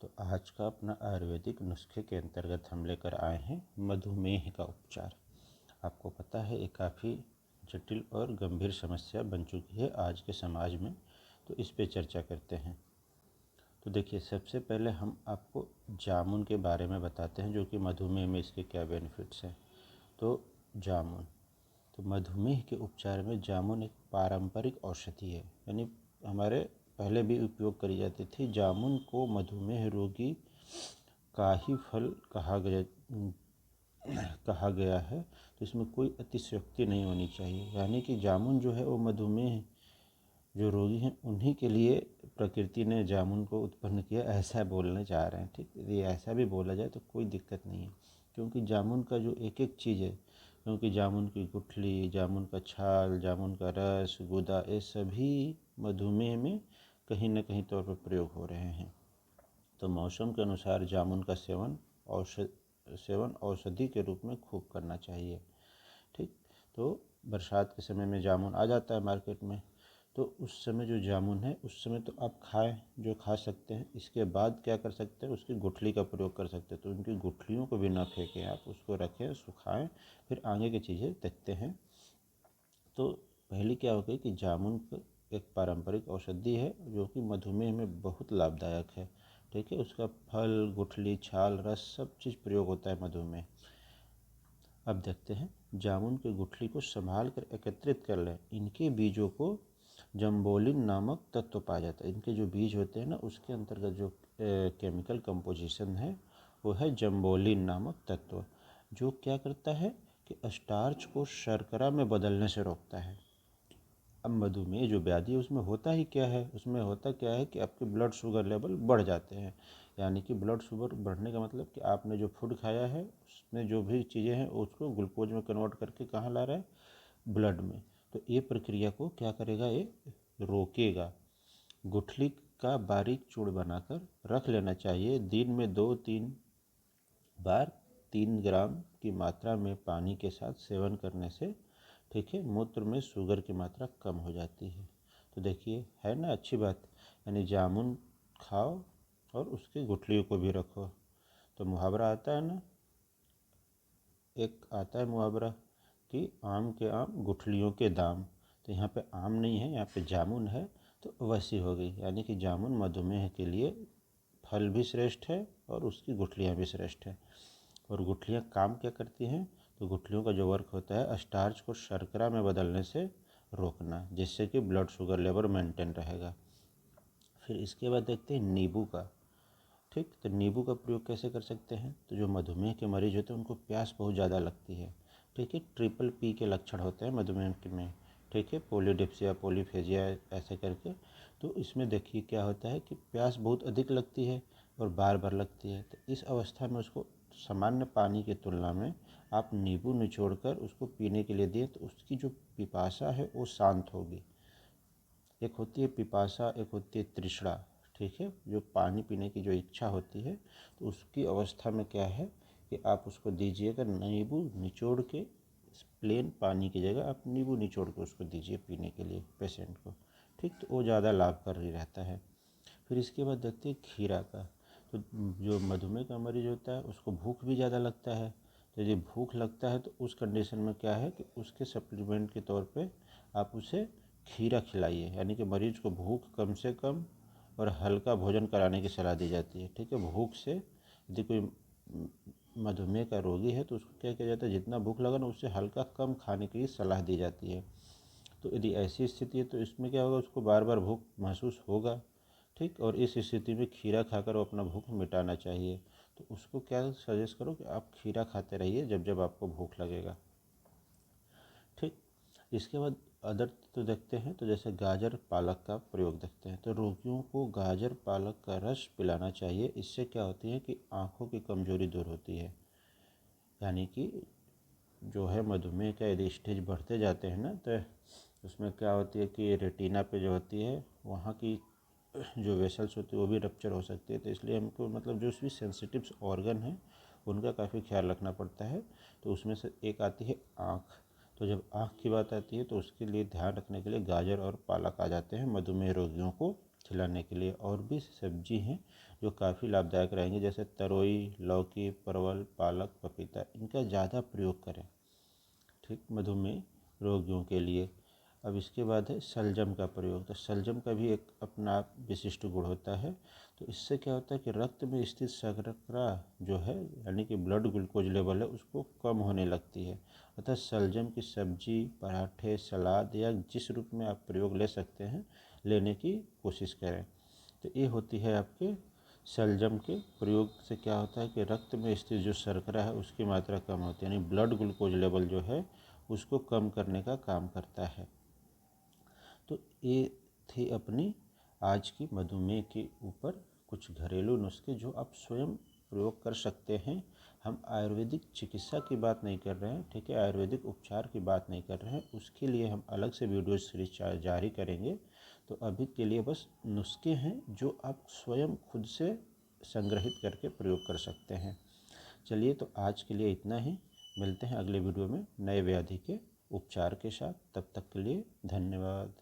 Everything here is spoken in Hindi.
तो आज का अपना आयुर्वेदिक नुस्खे के अंतर्गत हम लेकर आए हैं मधुमेह का उपचार। आपको पता है ये काफ़ी जटिल और गंभीर समस्या बन चुकी है आज के समाज में, तो इस पे चर्चा करते हैं। तो देखिए, सबसे पहले हम आपको जामुन के बारे में बताते हैं, जो कि मधुमेह में इसके क्या बेनिफिट्स हैं। तो जामुन, तो मधुमेह के उपचार में जामुन एक पारंपरिक औषधि है, यानी हमारे पहले भी उपयोग करी जाती थी। जामुन को मधुमेह रोगी का ही फल कहा गया है, तो इसमें कोई अतिशयोक्ति नहीं होनी चाहिए। यानी कि जामुन जो है वो मधुमेह जो रोगी हैं उन्हीं के लिए प्रकृति ने जामुन को उत्पन्न किया, ऐसा बोलने जा रहे हैं। ठीक, यदि ऐसा भी बोला जाए तो कोई दिक्कत नहीं है, क्योंकि जामुन का जो एक एक चीज़ है, क्योंकि जामुन की गुठली, जामुन का छाल, जामुन का रस, गूदा, ये सभी मधुमेह में कहीं न कहीं तौर पर प्रयोग हो रहे हैं। तो मौसम के अनुसार जामुन का सेवन औषधि के रूप में खूब करना चाहिए। ठीक, तो बरसात के समय में जामुन आ जाता है मार्केट में, तो उस समय जो जामुन है उस समय तो आप खाएं जो खा सकते हैं। इसके बाद क्या कर सकते हैं, उसकी गुठली का प्रयोग कर सकते हैं। तो उनकी गुठलियों को भी ना फेंकें, आप उसको रखें, सुखाएं, फिर आगे की चीज़ें देखते हैं। तो पहली क्या हो गई कि जामुन एक पारंपरिक औषधि है जो कि मधुमेह में बहुत लाभदायक है। ठीक है, उसका फल, गुठली, छाल, रस सब चीज़ प्रयोग होता है मधुमेह। अब देखते हैं, जामुन की गुठली को संभाल कर एकत्रित कर लें। इनके बीजों को जम्बोलिन नामक तत्व पाया जाता है। इनके जो बीज होते हैं ना, उसके अंतर्गत जो केमिकल कंपोजिशन है वो है जम्बोलिन नामक तत्व, जो क्या करता है कि स्टार्च को शर्करा में बदलने से रोकता है। अब मधुमेह जो व्याधि है उसमें होता ही क्या है, उसमें होता क्या है कि आपके ब्लड शुगर लेवल बढ़ जाते हैं। यानी कि ब्लड शुगर बढ़ने का मतलब कि आपने जो फूड खाया है उसमें जो भी चीज़ें हैं उसको ग्लूकोज में कन्वर्ट करके कहाँ ला रहा है, ब्लड में। तो ये प्रक्रिया को क्या करेगा, ये रोकेगा। गुठली का बारीक चूर्ण बनाकर रख लेना चाहिए। दिन में 2-3 बार 3 ग्राम की मात्रा में पानी के साथ सेवन करने से, ठीक है, मूत्र में शुगर की मात्रा कम हो जाती है। तो देखिए, है ना अच्छी बात, यानी जामुन खाओ और उसकी गुठलियों को भी रखो। तो मुहावरा आता है ना, एक आता है मुहावरा कि आम के आम गुठलियों के दाम। तो यहाँ पे आम नहीं है, यहाँ पे जामुन है, तो वैसी हो गई। यानी कि जामुन मधुमेह के लिए फल भी श्रेष्ठ है और उसकी गुठलियाँ भी श्रेष्ठ है। और गुठलियाँ काम क्या करती हैं, तो गुठलियों का जो वर्क होता है स्टार्च को शर्करा में बदलने से रोकना, जिससे कि ब्लड शुगर लेवल मेंटेन रहेगा। फिर इसके बाद देखते हैं नींबू का। ठीक, तो नींबू का प्रयोग कैसे कर सकते हैं, तो जो मधुमेह के मरीज होते हैं उनको प्यास बहुत ज़्यादा लगती है। ठीक है, ट्रिपल पी के लक्षण होते हैं मधुमेह में। ठीक है, पोलीडिप्सिया, पोलीफेजिया, ऐसे करके। तो इसमें देखिए क्या होता है कि प्यास बहुत अधिक लगती है और बार बार लगती है। तो इस अवस्था में उसको सामान्य पानी की तुलना में आप नींबू निचोड़कर उसको पीने के लिए दें, तो उसकी जो पिपासा है वो शांत होगी। एक होती है पिपासा, एक होती है तृष्णा। ठीक है, जो पानी पीने की जो इच्छा होती है, तो उसकी अवस्था में क्या है कि आप उसको दीजिएगा नींबू निचोड़ के। प्लेन पानी की जगह आप नींबू निचोड़ के उसको दीजिए पीने के लिए पेशेंट को। ठीक, तो वो ज़्यादा लाभकारी रहता है। फिर इसके बाद देखते हैं खीरा का। तो जो मधुमेह का मरीज होता है उसको भूख भी ज़्यादा लगता है। तो यदि भूख लगता है तो उस कंडीशन में क्या है कि उसके सप्लीमेंट के तौर पे आप उसे खीरा खिलाइए। यानी कि मरीज को भूख कम से कम और हल्का भोजन कराने की सलाह दी जाती है। ठीक है, भूख से यदि कोई मधुमेह का रोगी है तो उसको क्या किया जाता है, जितना भूख लगा ना उससे हल्का कम खाने की सलाह दी जाती है। तो यदि ऐसी स्थिति है तो इसमें क्या होगा, उसको बार बार भूख महसूस होगा। ठीक, और इस स्थिति में खीरा खाकर वो अपना भूख मिटाना चाहिए। तो उसको क्या सजेस्ट करो कि आप खीरा खाते रहिए जब जब आपको भूख लगेगा। ठीक, इसके बाद अदर तो देखते हैं, तो जैसे गाजर पालक का प्रयोग देखते हैं। तो रोगियों को गाजर पालक का रस पिलाना चाहिए। इससे क्या होती है कि आँखों की कमजोरी दूर होती है। यानी कि जो है मधुमेह का यदि स्टेज बढ़ते जाते हैं ना, तो उसमें क्या होती है कि रेटिना पे जो होती है वहाँ की जो वेसल्स होती है वो भी रप्चर हो सकती है। तो इसलिए हमको मतलब जो भी सेंसिटिव ऑर्गन है उनका काफ़ी ख्याल रखना पड़ता है। तो उसमें से एक आती है आँख। तो जब आँख की बात आती है तो उसके लिए ध्यान रखने के लिए गाजर और पालक आ जाते हैं मधुमेह रोगियों को खिलाने के लिए। और भी सब्जी हैं जो काफ़ी लाभदायक रहेंगे, जैसे तरोई, लौकी, परवल, पालक, पपीता, इनका ज़्यादा प्रयोग करें, ठीक, मधुमेह रोगियों के लिए। अब इसके बाद है शलजम का प्रयोग। तो शलजम का भी एक अपना विशिष्ट गुण होता है। तो इससे क्या होता है कि रक्त में स्थित शर्करा जो है, यानी कि ब्लड ग्लूकोज लेवल है, उसको कम होने लगती है। अतः शलजम की सब्जी, पराठे, सलाद या जिस रूप में आप प्रयोग ले सकते हैं, लेने की कोशिश करें। तो ये होती है आपके शलजम के प्रयोग से क्या होता है कि रक्त में स्थित जो शर्करा है उसकी मात्रा कम होती है, यानी ब्लड ग्लूकोज लेवल जो है उसको कम करने का काम करता है। तो ये थी अपनी आज की मधुमेह के ऊपर कुछ घरेलू नुस्खे जो आप स्वयं प्रयोग कर सकते हैं। हम आयुर्वेदिक चिकित्सा की बात नहीं कर रहे हैं, ठीक है, आयुर्वेदिक उपचार की बात नहीं कर रहे हैं, उसके लिए हम अलग से वीडियो सीरीज जारी करेंगे। तो अभी के लिए बस नुस्खे हैं जो आप स्वयं खुद से संग्रहित करके प्रयोग कर सकते हैं। चलिए, तो आज के लिए इतना ही। मिलते हैं अगले वीडियो में नए व्याधि के उपचार के साथ। तब तक के लिए धन्यवाद।